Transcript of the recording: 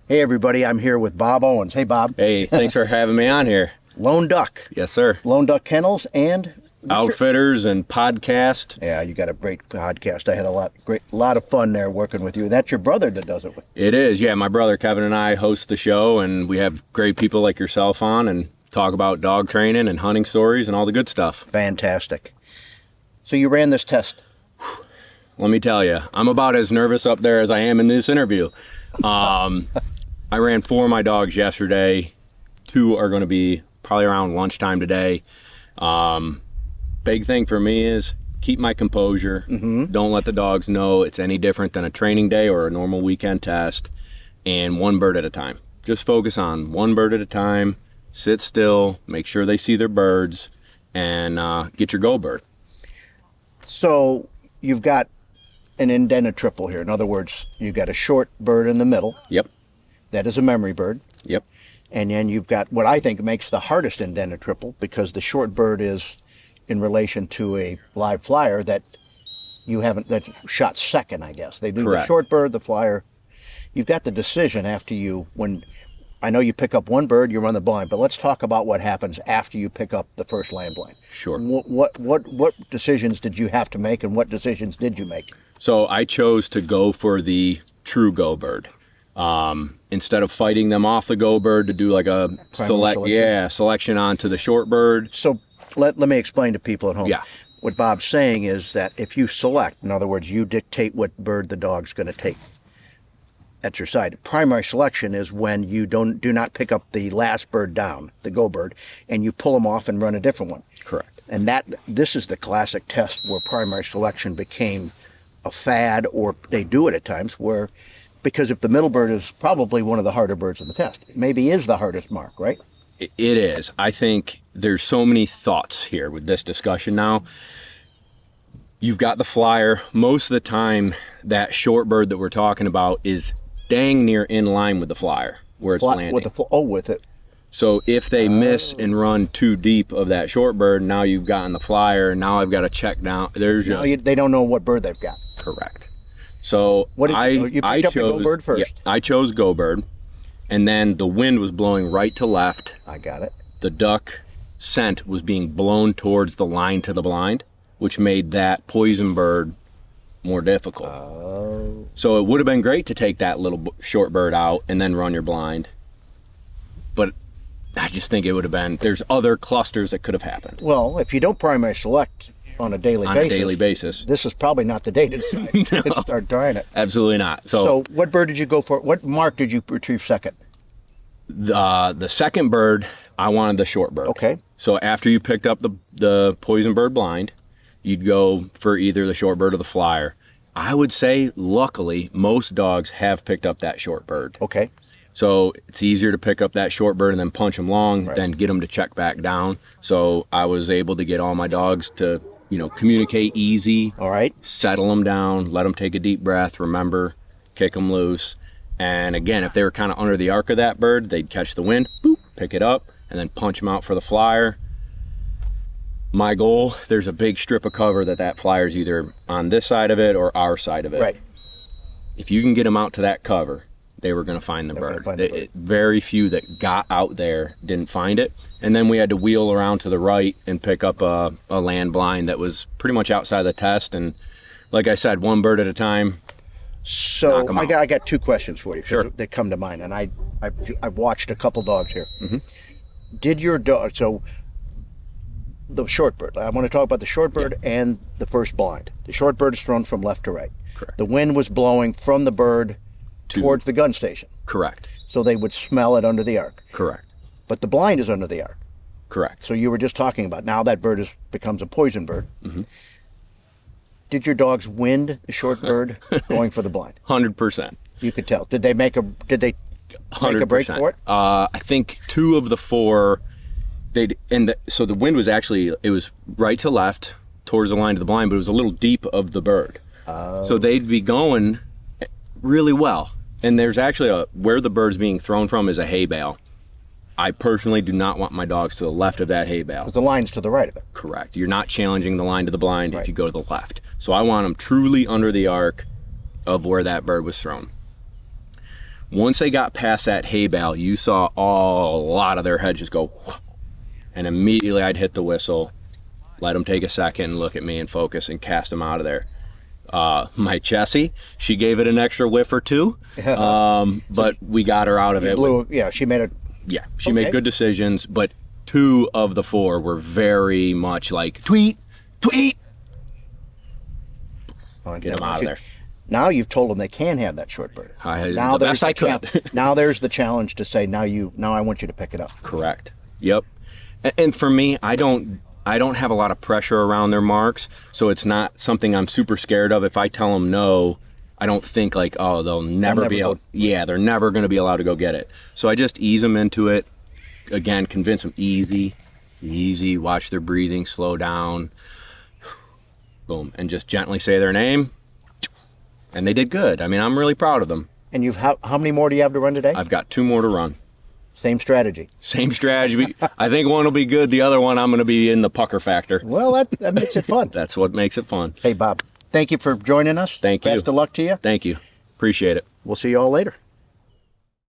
Hey everybody, I'm here with Bob Owens. Hey Bob. Hey, thanks for having me on here. Lone Duck. Yes, sir. Lone Duck Kennels and Outfitters and podcast. Yeah, you got a great podcast. I had a lot of fun there working with you. That's your brother that does it with. It is, yeah. My brother Kevin and I host the show, and we have great people like yourself on and talk about dog training and hunting stories and all the good stuff. Fantastic. So you ran this test. Let me tell you, I'm about as nervous up there as I am in this interview. I ran 4 of my dogs yesterday. 2 are going to be probably around lunchtime today. Big thing for me is keep my composure. Don't let the dogs know it's any different than a training day or a normal weekend test, and one bird at a time. Just focus on one bird at a time, sit still, make sure they see their birds, and get your go bird. So you've got an indented triple here. In other words, you've got a short bird in the middle. Yep. That is a memory bird. Yep. And then you've got what I think makes the hardest indented triple, because the short bird is in relation to a live flyer that that's shot second, I guess. They do Correct. The short bird, the flyer. You've got the decision after when I know you pick up one bird, you run the blind, but let's talk about what happens after you pick up the first land blind. Sure. What decisions did you have to make, and what decisions did you make? So I chose to go for the true go bird. Instead of fighting them off the go bird to do like a selection onto the short bird. So let me explain to people at home. Yeah. What Bob's saying is that if you select, in other words, you dictate what bird the dog's going to take at your side. Primary selection is when you do not pick up the last bird down, the go bird, and you pull them off and run a different one. Correct. And this is the classic test where primary selection became a fad, or they do it at times because if the middle bird is probably one of the harder birds in the test, maybe is the hardest mark, right? It is. I think there's so many thoughts here with this discussion now. You've got the flyer. Most of the time, that short bird that we're talking about is dang near in line with the flyer where it's landing. With it. So if they miss and run too deep of that short bird, now you've gotten the flyer. Now I've got to check down. They don't know what bird they've got. Correct. So you picked up the go bird first. Yeah, I chose go bird, and then the wind was blowing right to left. I got it. The duck scent was being blown towards the line to the blind, which made that poison bird more difficult. Oh. So it would have been great to take that little short bird out and then run your blind, but I just think it would have been, there's other clusters that could have happened. Well, if you don't primary select on a daily basis, this is probably not the day to decide to start trying it. Absolutely not. So what bird did you go for? What mark did you retrieve second? The second bird, I wanted the short bird. Okay. So after you picked up the poison bird blind, you'd go for either the short bird or the flyer. I would say, luckily, most dogs have picked up that short bird. Okay. So it's easier to pick up that short bird and then punch them long than get them to check back down. So I was able to get all my dogs to, communicate easy. All right. Settle them down, let them take a deep breath, remember, kick them loose. And again, if they were kind of under the arc of that bird, they'd catch the wind, boop, pick it up, and then punch them out for the flyer. My goal, there's a big strip of cover that flyer's either on this side of it or our side of it. Right. If you can get them out to that cover, they were going to find the bird. Very few that got out there didn't find it. And then we had to wheel around to the right and pick up a land blind that was pretty much outside the test. And like I said, one bird at a time. So I got 2 questions for you. Sure. That come to mind, and I've watched a couple dogs here. Did your dog, so the short bird, I want to talk about the short bird and the first blind. The short bird is thrown from left to right. Correct. The wind was blowing from the bird towards the gun station. Correct. So they would smell it under the arc. Correct. But the blind is under the arc. Correct. So you were just talking about, now that bird becomes a poison bird. Did your dogs wind the short bird going for the blind? 100%. You could tell. Did they make a break for it? I think 2 of the 4, so the wind was actually, it was right to left towards the line to the blind, but it was a little deep of the bird. So they'd be going really well. And there's actually where the bird's being thrown from is a hay bale. I personally do not want my dogs to the left of that hay bale. Because the line's to the right of it. Correct. You're not challenging the line to the blind if you go to the left. So I want them truly under the arc of where that bird was thrown. Once they got past that hay bale, you saw a lot of their heads just go, and immediately I'd hit the whistle, let them take a second and look at me and focus and cast them out of there. My Chessie, she gave it an extra whiff or two, but we got her out of it. She made it. Yeah, she made good decisions, but 2 of the 4 were very much like, tweet, tweet. Get them out of there. Now you've told them they can have that short bird. The best I could. Now there's the challenge to say, now I want you to pick it up. Correct. Yep. And for me, I don't have a lot of pressure around their marks, so it's not something I'm super scared of. If I tell them no, I don't think like, oh, they'll never be able. Yeah, they're never going to be allowed to go get it. So I just ease them into it. Again, convince them easy, watch their breathing, slow down, boom, and just gently say their name. And they did good. I mean, I'm really proud of them. And how many more do you have to run today? I've got 2 more to run. Same strategy. Same strategy. I think one will be good. The other one, I'm going to be in the pucker factor. Well, that makes it fun. That's what makes it fun. Hey, Bob, thank you for joining us. Thank you. Best of luck to you. Thank you. Appreciate it. We'll see you all later.